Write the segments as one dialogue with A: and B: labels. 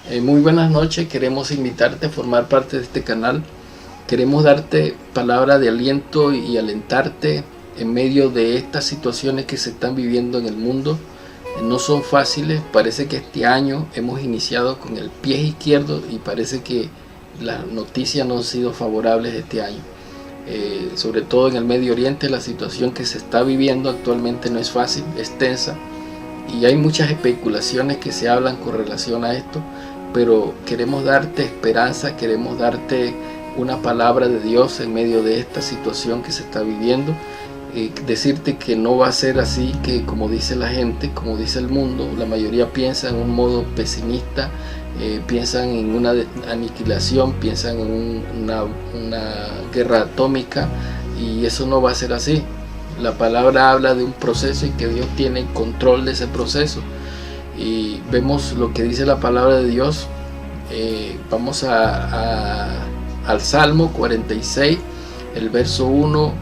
A: Muy buenas noches, queremos invitarte a formar parte de este canal. Queremos darte palabra de aliento y alentarte en medio de estas situaciones que se están viviendo en el mundo. No son fáciles, parece que este año hemos iniciado con el pie izquierdo y parece que las noticias no han sido favorables este año. Sobre todo en el Medio Oriente, la situación que se está viviendo actualmente no es fácil, es tensa, y hay muchas especulaciones que se hablan con relación a esto, pero queremos darte esperanza, queremos darte una palabra de Dios en medio de esta situación que se está viviendo. Decirte que no va a ser así, que como dice la gente, como dice el mundo, la mayoría piensa en un modo pesimista, piensan en una aniquilación, piensan en una guerra atómica, y eso no va a ser así. La palabra habla de un proceso y que Dios tiene control de ese proceso, y vemos lo que dice la palabra de Dios. Vamos al Salmo 46, el verso 1,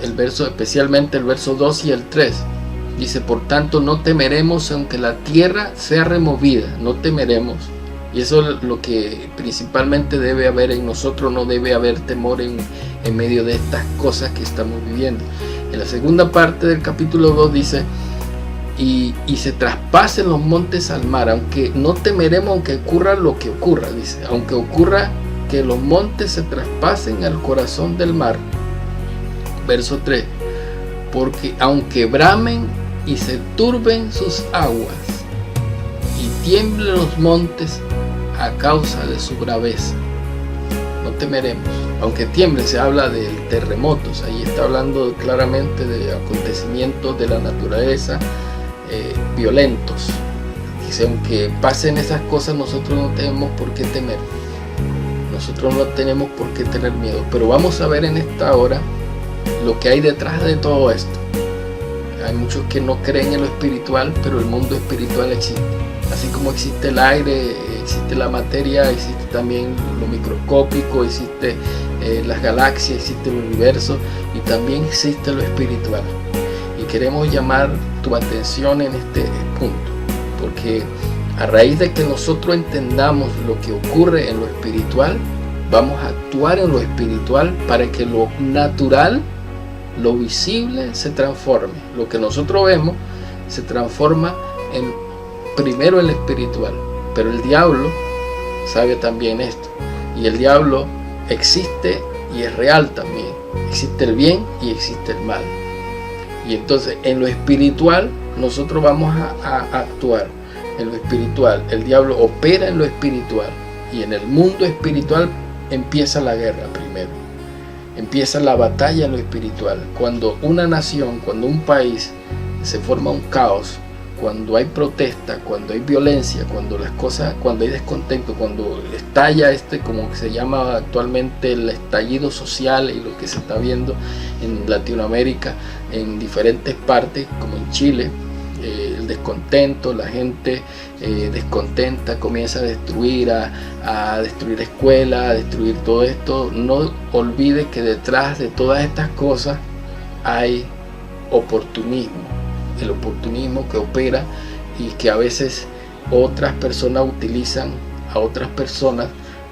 A: especialmente el verso 2 y el 3. Dice: por tanto no temeremos aunque la tierra sea removida. No temeremos, y eso es lo que principalmente debe haber en nosotros. No debe haber temor en medio de estas cosas que estamos viviendo. En la segunda parte del capítulo 2 dice: y se traspasen los montes al mar, aunque no temeremos aunque ocurra lo que ocurra. Dice, aunque ocurra que los montes se traspasen al corazón del mar. Verso 3: porque aunque bramen y se turben sus aguas y tiemblen los montes a causa de su braveza, no temeremos. Aunque tiemble, se habla de terremotos, ahí está hablando claramente de acontecimientos de la naturaleza violentos. Dice, aunque pasen esas cosas, nosotros no tenemos por qué temer, nosotros no tenemos por qué tener miedo. Pero vamos a ver en esta hora lo que hay detrás de todo esto. Hay muchos que no creen en lo espiritual, pero el mundo espiritual existe. Así como existe el aire, existe la materia, existe también lo microscópico, existe las galaxias, existe el universo, y también existe lo espiritual. Y queremos llamar tu atención en este punto, porque a raíz de que nosotros entendamos lo que ocurre en lo espiritual, vamos a actuar en lo espiritual para que lo natural, lo visible, se transforme. Lo que nosotros vemos se transforma primero en lo espiritual. Pero el diablo sabe también esto, y el diablo existe y es real también. Existe el bien y existe el mal, y entonces en lo espiritual nosotros vamos a actuar en lo espiritual. El diablo opera en lo espiritual, y en el mundo espiritual empieza la guerra primero, empieza la batalla en lo espiritual. Cuando una nación, cuando un país se forma un caos, cuando hay protesta, cuando hay violencia, cuando hay descontento, cuando estalla como se llama actualmente el estallido social, y lo que se está viendo en Latinoamérica, en diferentes partes, como en Chile, el descontento, la gente descontenta, comienza a destruir, a destruir escuelas, a destruir todo esto. No olvide que detrás de todas estas cosas hay oportunismo. El oportunismo que opera, y que a veces otras personas utilizan a otras personas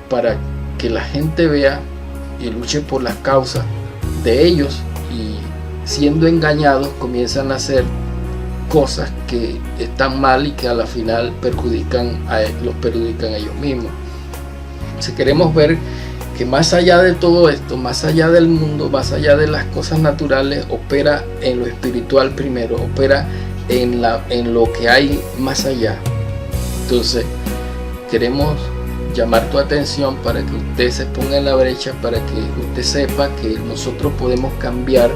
A: para que la gente vea y luche por las causas de ellos, y siendo engañados comienzan a hacer cosas que están mal y que a la final los perjudican a ellos mismos. Si queremos ver que más allá de todo esto, más allá del mundo, más allá de las cosas naturales, opera en lo espiritual primero, opera en lo que hay más allá. Entonces queremos llamar tu atención para que usted se ponga en la brecha, para que usted sepa que nosotros podemos cambiar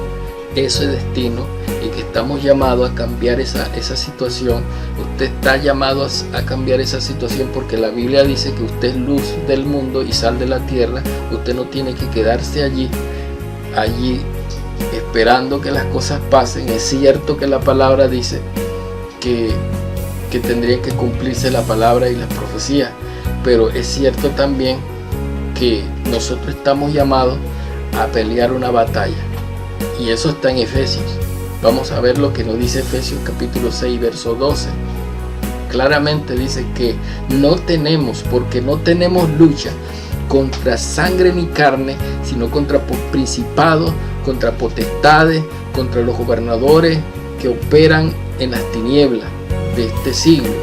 A: ese destino, y que estamos llamados a cambiar esa situación. Usted está llamado a cambiar esa situación, porque la Biblia dice que usted es luz del mundo y sal de la tierra. Usted no tiene que quedarse allí esperando que las cosas pasen. Es cierto que la palabra dice que tendría que cumplirse la palabra y las profecías, pero es cierto también que nosotros estamos llamados a pelear una batalla, y eso está en Efesios. Vamos a ver lo que nos dice Efesios capítulo 6, verso 12. claramente dice que no tenemos, porque no tenemos lucha contra sangre ni carne, sino contra principados, contra potestades, contra los gobernadores que operan en las tinieblas de este siglo,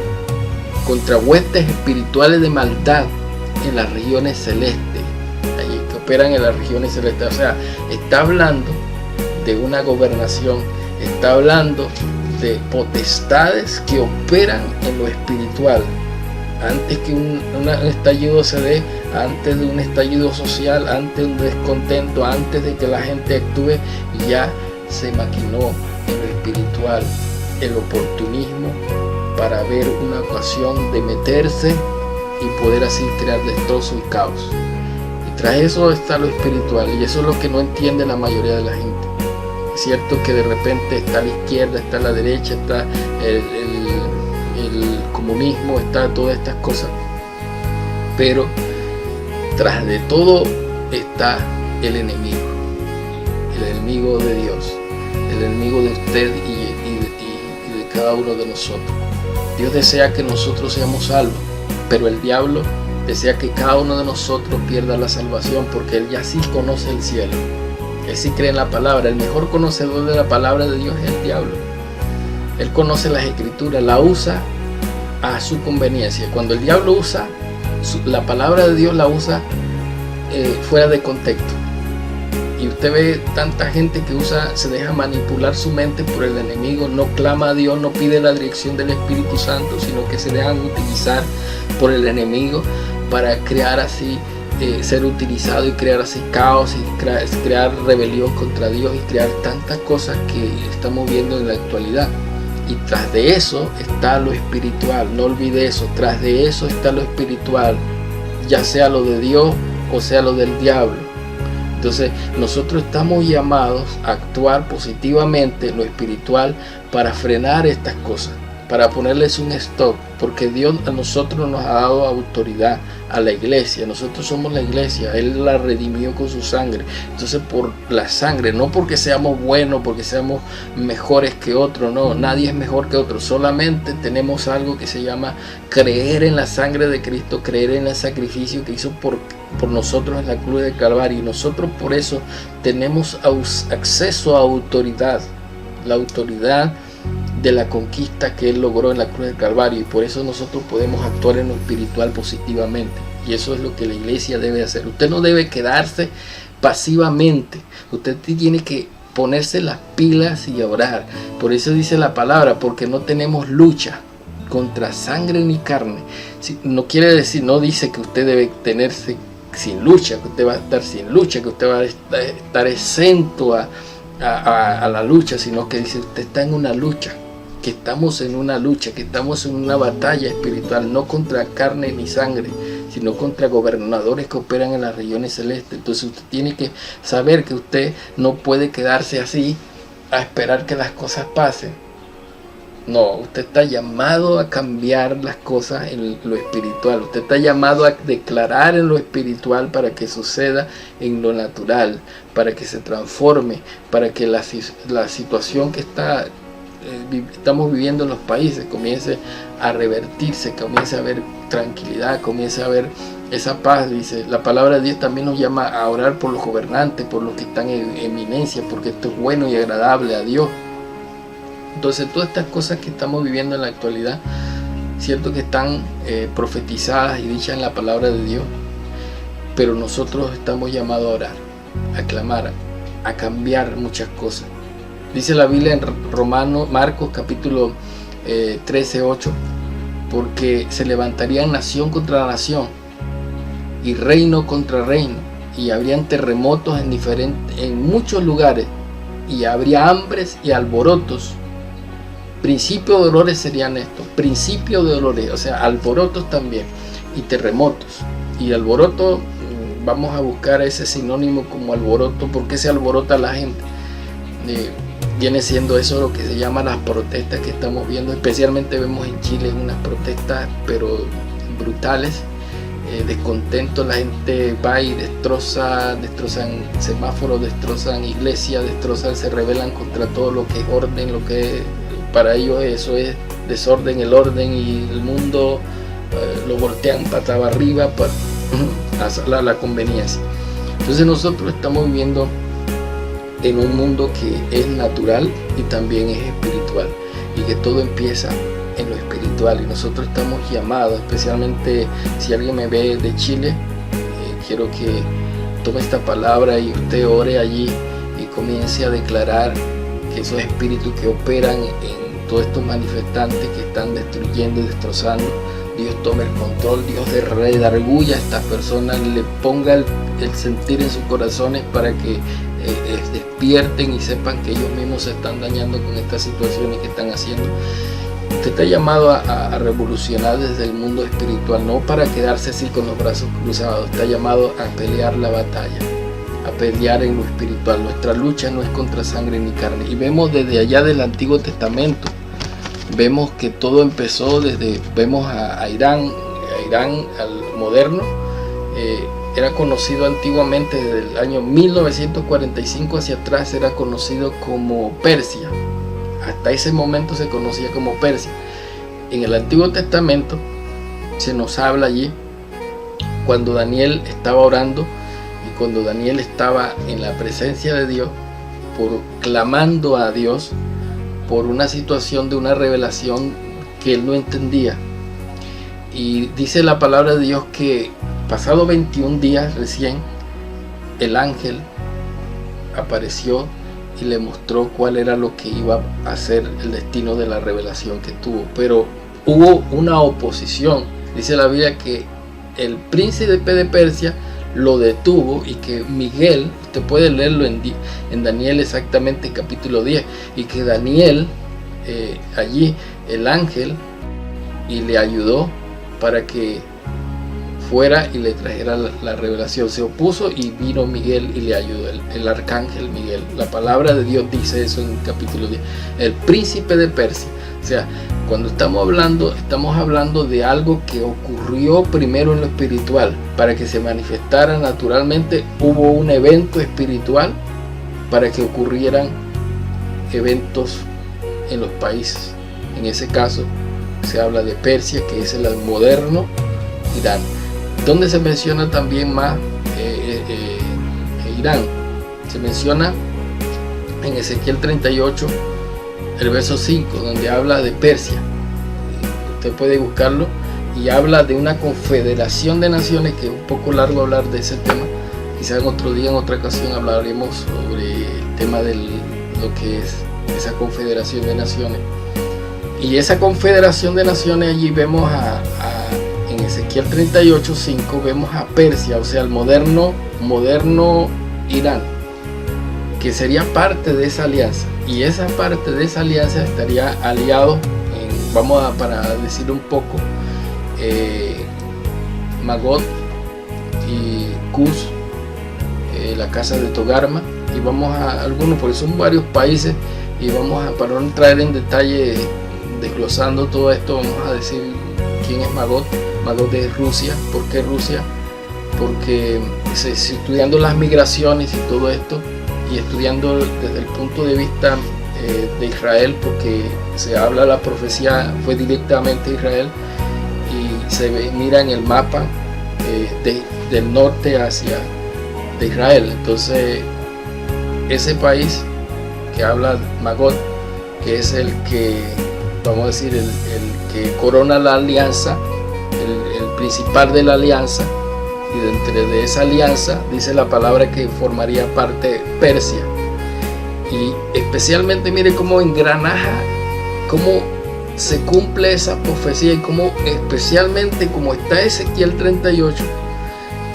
A: contra huestes espirituales de maldad en las regiones celestes, allí que operan en las regiones celestes. O sea, está hablando de una gobernación, está hablando de potestades que operan en lo espiritual. Antes que un estallido se dé, antes de un estallido social, antes de un descontento, antes de que la gente actúe, ya se maquinó en lo espiritual el oportunismo para ver una ocasión de meterse y poder así crear destrozo y caos. Y tras eso está lo espiritual, y eso es lo que no entiende la mayoría de la gente. Es cierto que de repente está la izquierda, está la derecha, está el comunismo, está todas estas cosas, pero tras de todo está el enemigo de Dios, el enemigo de usted y de cada uno de nosotros. Dios desea que nosotros seamos salvos, pero el diablo desea que cada uno de nosotros pierda la salvación, porque él ya sí conoce el cielo, él sí cree en la palabra. El mejor conocedor de la palabra de Dios es el diablo. Él conoce las escrituras, la usa a su conveniencia. Cuando el diablo usa la palabra de Dios, la usa fuera de contexto. Y usted ve tanta gente que se deja manipular su mente por el enemigo, no clama a Dios, no pide la dirección del Espíritu Santo, sino que se dejan utilizar por el enemigo para crear así, ser utilizado y crear así caos y crear rebelión contra Dios y crear tantas cosas que estamos viendo en la actualidad. Y tras de eso está lo espiritual, no olvide eso, tras de eso está lo espiritual, ya sea lo de Dios o sea lo del diablo. Entonces nosotros estamos llamados a actuar positivamente en lo espiritual para frenar estas cosas, para ponerles un stop, porque Dios a nosotros nos ha dado autoridad, a la iglesia. Nosotros somos la iglesia, Él la redimió con su sangre. Entonces por la sangre, no porque seamos buenos, porque seamos mejores que otros, no, nadie es mejor que otro, solamente tenemos algo que se llama creer en la sangre de Cristo, creer en el sacrificio que hizo por nosotros en la cruz del Calvario, y nosotros por eso tenemos acceso a autoridad, la autoridad de la conquista que Él logró en la cruz del Calvario, y por eso nosotros podemos actuar en lo espiritual positivamente. Y eso es lo que la iglesia debe hacer. Usted no debe quedarse pasivamente, usted tiene que ponerse las pilas y orar. Por eso dice la palabra, porque no tenemos lucha contra sangre ni carne. No quiere decir, no dice que usted debe tenerse sin lucha, que usted va a estar sin lucha, que usted va a estar exento a la lucha, sino que dice usted está en una lucha, que estamos en una lucha, que estamos en una batalla espiritual, no contra carne ni sangre, sino contra gobernadores que operan en las regiones celestes. Entonces usted tiene que saber que usted no puede quedarse así a esperar que las cosas pasen. No, usted está llamado a cambiar las cosas en lo espiritual. Usted está llamado a declarar en lo espiritual para que suceda en lo natural, para que se transforme, para que la situación que estamos viviendo en los países comience a revertirse, comience a haber tranquilidad, comience a haber esa paz. Dice la palabra de Dios, también nos llama a orar por los gobernantes, por los que están en eminencia, porque esto es bueno y agradable a Dios. Entonces todas estas cosas que estamos viviendo en la actualidad, cierto que están profetizadas y dichas en la palabra de Dios, pero nosotros estamos llamados a orar, a clamar, a cambiar muchas cosas. Dice la Biblia en Marcos capítulo 13:8, porque se levantarían nación contra nación y reino contra reino, y habrían terremotos en muchos lugares, y habría hambres y alborotos. Principio de dolores serían estos, principio de dolores, o sea, alborotos también, y terremotos. Y alboroto, vamos a buscar ese sinónimo como alboroto, porque se alborota la gente. Viene siendo eso lo que se llama las protestas que estamos viendo, especialmente vemos en Chile unas protestas pero brutales, descontento, la gente va y destrozan semáforos, destrozan iglesias, se rebelan contra todo lo que es orden, lo que es para ellos eso es desorden, el orden, y el mundo lo voltean patas arriba para la conveniencia. Entonces nosotros estamos viviendo en un mundo que es natural y también es espiritual, y que todo empieza en lo espiritual, y nosotros estamos llamados, especialmente si alguien me ve de Chile, quiero que tome esta palabra y usted ore allí y comience a declarar que esos espíritus que operan en todos estos manifestantes que están destruyendo y destrozando, Dios tome el control, Dios redarguya a estas personas, le ponga el sentir en sus corazones para que despierten y sepan que ellos mismos se están dañando con estas situaciones que están haciendo. Usted está llamado a revolucionar desde el mundo espiritual, no para quedarse así con los brazos cruzados. Está llamado a pelear la batalla, a pelear en lo espiritual. Nuestra lucha no es contra sangre ni carne. Y vemos desde allá del Antiguo Testamento, vemos que todo empezó vemos a Irán al moderno. Era conocido antiguamente desde el año 1945 hacia atrás, era conocido como Persia. Hasta ese momento se conocía como Persia. En el Antiguo Testamento se nos habla allí cuando Daniel estaba orando y cuando Daniel estaba en la presencia de Dios, clamando a Dios por una situación de una revelación que él no entendía. Y dice la palabra de Dios que pasado 21 días recién, el ángel apareció y le mostró cuál era lo que iba a ser el destino de la revelación que tuvo. Pero hubo una oposición. Dice la Biblia que el príncipe de Persia lo detuvo, y que Miguel, usted puede leerlo en Daniel exactamente capítulo 10, y que Daniel allí el ángel y le ayudó para que fuera y le trajera la revelación. Se opuso y vino Miguel y le ayudó, el arcángel Miguel. La palabra de Dios dice eso en el capítulo 10. El príncipe de Persia. O sea, cuando estamos hablando de algo que ocurrió primero en lo espiritual. Para que se manifestara naturalmente, hubo un evento espiritual para que ocurrieran eventos en los países. En ese caso se habla de Persia, que es el moderno Irán. Donde se menciona también más Irán, se menciona en Ezequiel 38, el verso 5, donde habla de Persia. Usted puede buscarlo, y habla de una confederación de naciones, que es un poco largo hablar de ese tema. Quizás en otro día, en otra ocasión, hablaremos sobre el tema de lo que es esa confederación de naciones. Y esa confederación de naciones, allí vemos en Ezequiel 38:5 vemos a Persia, o sea, el moderno Irán, que sería parte de esa alianza. Y esa parte de esa alianza estaría aliado para decir un poco, Magog y Cus, la casa de Togarma, y vamos a algunos, porque son varios países, y para no entrar en detalle desglosando todo esto, vamos a decir quién es Magog. Magog es Rusia. ¿Por qué Rusia? Porque estudiando las migraciones y todo esto, y estudiando desde el punto de vista de Israel, porque se habla, la profecía fue directamente a Israel, y mira en el mapa del norte de Israel. Entonces ese país que habla Magog, que es el que, vamos a decir, el que corona la alianza, el principal de la alianza, y dentro de esa alianza dice la palabra que formaría parte Persia. Y especialmente mire cómo engranaja, cómo se cumple esa profecía, y cómo especialmente como está Ezequiel 38,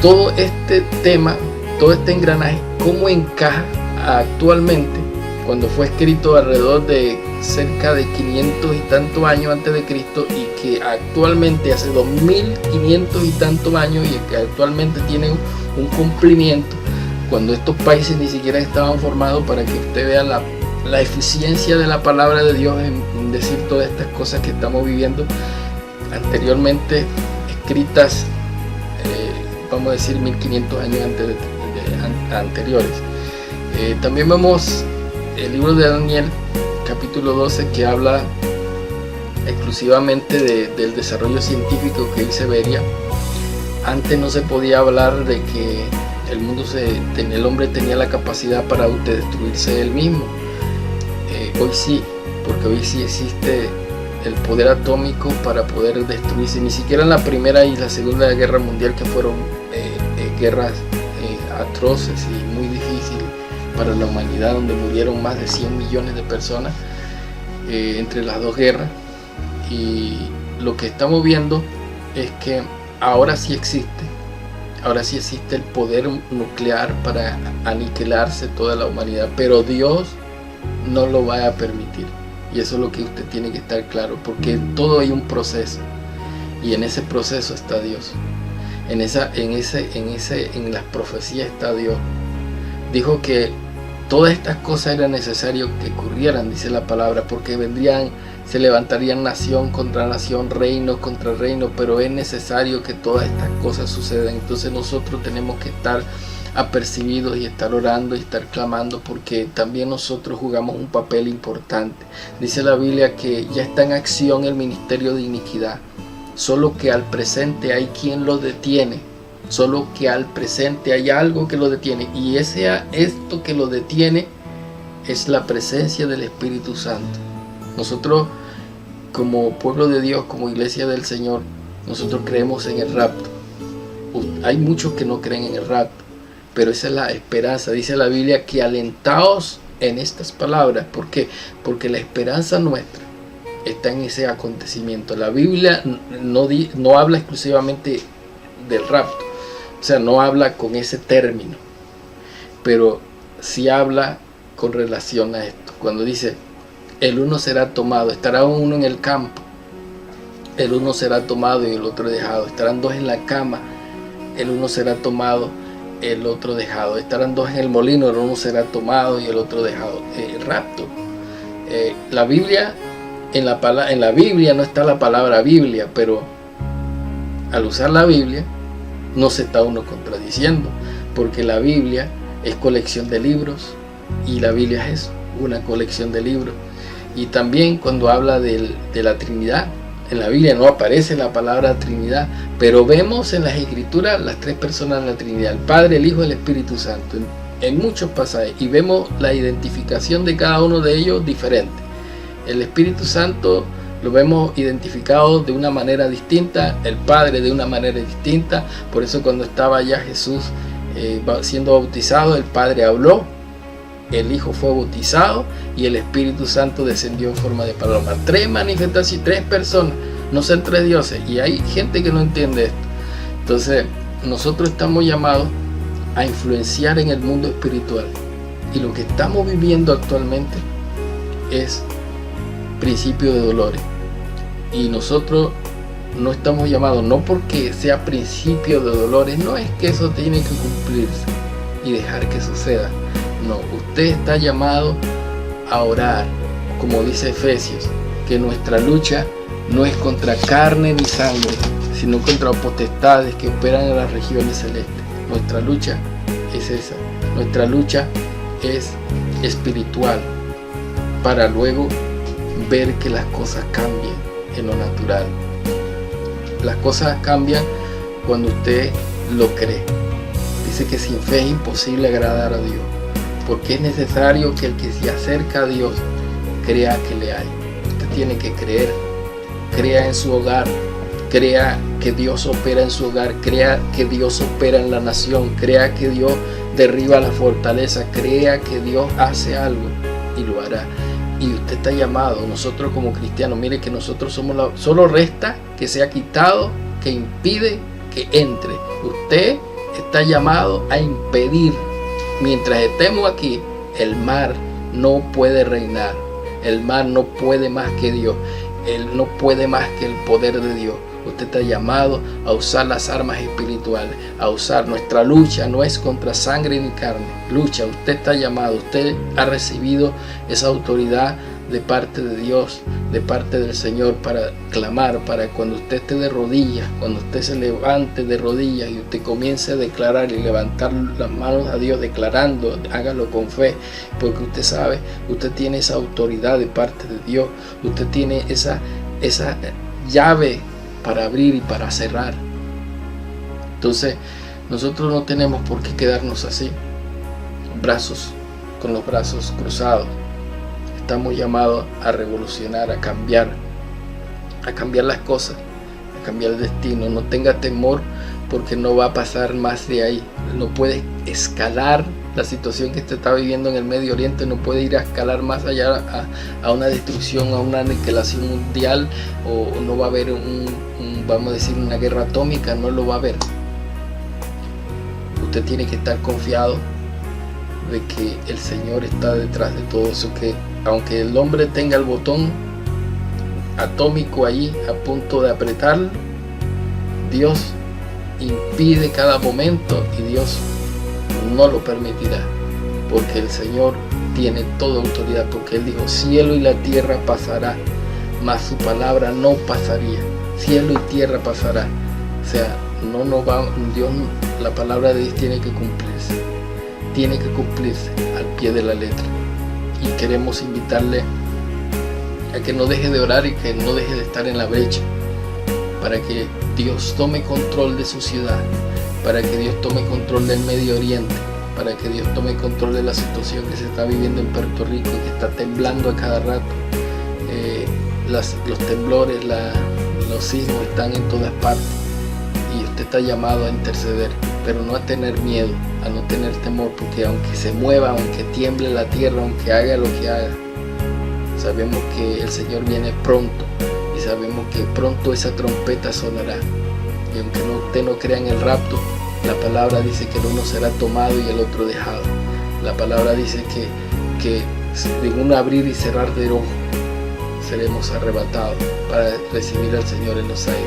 A: todo este tema, todo este engranaje, cómo encaja actualmente, cuando fue escrito alrededor de cerca de 500 y tantos años antes de Cristo, y que actualmente hace 2500 y tantos años, y que actualmente tiene un cumplimiento, cuando estos países ni siquiera estaban formados, para que usted vea la eficiencia de la palabra de Dios en decir todas estas cosas que estamos viviendo, anteriormente escritas, vamos a decir 1500 años anteriores. También vemos el libro de Daniel, capítulo 12, que habla exclusivamente del desarrollo científico que hoy se vería. Antes no se podía hablar de que el hombre tenía la capacidad para autodestruirse él mismo. Hoy sí, porque hoy sí existe el poder atómico para poder destruirse. Ni siquiera en la Primera y la Segunda Guerra Mundial, que fueron guerras atroces y muy difíciles para la humanidad, donde murieron más de 100 millones de personas entre las dos guerras. Y lo que estamos viendo es que ahora sí existe el poder nuclear para aniquilarse toda la humanidad, pero Dios no lo va a permitir. Y eso es lo que usted tiene que estar claro, porque todo hay un proceso, y en ese proceso está Dios. En las profecías está Dios. Dijo que todas estas cosas era necesario que ocurrieran, dice la palabra, porque se levantarían nación contra nación, reino contra reino, pero es necesario que todas estas cosas sucedan. Entonces nosotros tenemos que estar apercibidos y estar orando y estar clamando, porque también nosotros jugamos un papel importante. Dice la Biblia que ya está en acción el ministerio de iniquidad, solo que al presente hay quien lo detiene, solo que al presente hay algo que lo detiene, y esto que lo detiene es la presencia del Espíritu Santo. Nosotros, como pueblo de Dios, como iglesia del Señor, nosotros creemos en el rapto. Hay muchos que no creen en el rapto, pero esa es la esperanza. Dice la Biblia que alentaos en estas palabras. ¿Por qué? Porque la esperanza nuestra está en ese acontecimiento. La Biblia no habla exclusivamente del rapto, o sea, no habla con ese término, pero sí habla con relación a esto. Cuando dice, el uno será tomado, estará uno en el campo, el uno será tomado y el otro dejado. Estarán dos en la cama, el uno será tomado, el otro dejado. Estarán dos en el molino, el uno será tomado y el otro dejado. Rapto. La Biblia, en la Biblia no está la palabra Biblia, pero al usar la Biblia no se está uno contradiciendo, porque la Biblia es colección de libros, y la Biblia es una colección de libros. Y también cuando habla de la Trinidad, en la Biblia no aparece la palabra Trinidad, pero vemos en las Escrituras las tres personas de la Trinidad, el Padre, el Hijo y el Espíritu Santo, en muchos pasajes, y vemos la identificación de cada uno de ellos diferente. El Espíritu Santo lo vemos identificado de una manera distinta, el Padre de una manera distinta. Por eso cuando estaba ya Jesús siendo bautizado, el Padre habló, el Hijo fue bautizado y el Espíritu Santo descendió en forma de paloma. Tres manifestaciones, tres personas, no son tres dioses, y hay gente que no entiende esto. Entonces nosotros estamos llamados a influenciar en el mundo espiritual, y lo que estamos viviendo actualmente es principio de dolores, y nosotros no estamos llamados, no porque sea principio de dolores, no es que eso tiene que cumplirse y dejar que suceda. No, usted está llamado a orar, como dice Efesios, que nuestra lucha no es contra carne ni sangre, sino contra potestades que operan en las regiones celestes. Nuestra lucha es esa, nuestra lucha es espiritual, para luego ver que las cosas cambien en lo natural. Las cosas cambian cuando usted lo cree. Dice que sin fe es imposible agradar a Dios, porque es necesario que el que se acerca a Dios crea que le hay. Usted tiene que creer, crea en su hogar, crea que Dios opera en su hogar, crea que Dios opera en la nación, crea que Dios derriba la fortaleza, crea que Dios hace algo y lo hará. Y usted está llamado, nosotros como cristianos, mire que nosotros somos solo resta que sea quitado, que impide que entre. Usted está llamado a impedir. Mientras estemos aquí, el mal no puede reinar, el mal no puede más que Dios, él no puede más que el poder de Dios. Usted está llamado a usar las armas espirituales, a usar. Nuestra lucha no es contra sangre ni carne, lucha, usted está llamado, usted ha recibido esa autoridad de parte de Dios, de parte del Señor, para clamar, para cuando usted esté de rodillas, cuando usted se levante de rodillas y usted comience a declarar y levantar las manos a Dios declarando, hágalo con fe, porque usted sabe, usted tiene esa autoridad de parte de Dios, usted tiene esa llave para abrir y para cerrar. Entonces nosotros no tenemos por qué quedarnos así, con los brazos cruzados. Estamos llamados a revolucionar, a cambiar las cosas, a cambiar el destino. No tenga temor, porque no va a pasar más de ahí. No puede escalar la situación que usted está viviendo en el Medio Oriente, no puede ir a escalar más allá a una destrucción, a una aniquilación mundial, o no va a haber vamos a decir, una guerra atómica, no lo va a haber. Usted tiene que estar confiado de que el Señor está detrás de todo eso, que aunque el hombre tenga el botón atómico allí a punto de apretarlo, Dios impide cada momento y Dios no lo permitirá, porque el Señor tiene toda autoridad, porque Él dijo: cielo y la tierra pasará, mas su palabra no pasaría. Cielo y tierra pasará. O sea, Dios, la palabra de Dios tiene que cumplirse al pie de la letra. Y queremos invitarle a que no deje de orar y que no deje de estar en la brecha, para que Dios tome control de su ciudad, para que Dios tome control del Medio Oriente, para que Dios tome control de la situación que se está viviendo en Puerto Rico, que está temblando a cada rato. Los temblores, los sismos están en todas partes, y usted está llamado a interceder, pero no a tener miedo, a no tener temor, porque aunque se mueva, aunque tiemble la tierra, aunque haga lo que haga, sabemos que el Señor viene pronto, y sabemos que pronto esa trompeta sonará. Y aunque usted no crea en el rapto, la palabra dice que el uno será tomado y el otro dejado. La palabra dice que de un abrir y cerrar de ojo seremos arrebatados para recibir al Señor en los aires.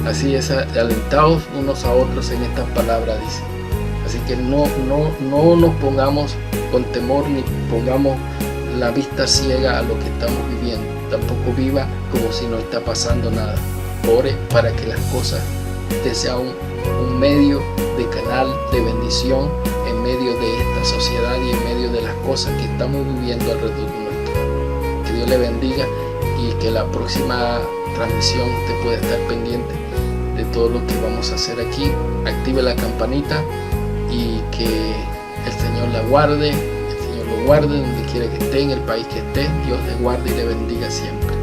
A: Así es, alentaos unos a otros en estas palabras, dice. Así que no nos pongamos con temor, ni pongamos la vista ciega a lo que estamos viviendo. Tampoco viva como si no está pasando nada. Ore para que las cosas, este sea un medio de canal de bendición en medio de esta sociedad y en medio de las cosas que estamos viviendo alrededor nuestro. Que Dios le bendiga, y que la próxima transmisión usted pueda estar pendiente de todo lo que vamos a hacer aquí. Active la campanita, y que el Señor la guarde, el Señor lo guarde donde quiera que esté, en el país que esté. Dios le guarde y le bendiga siempre.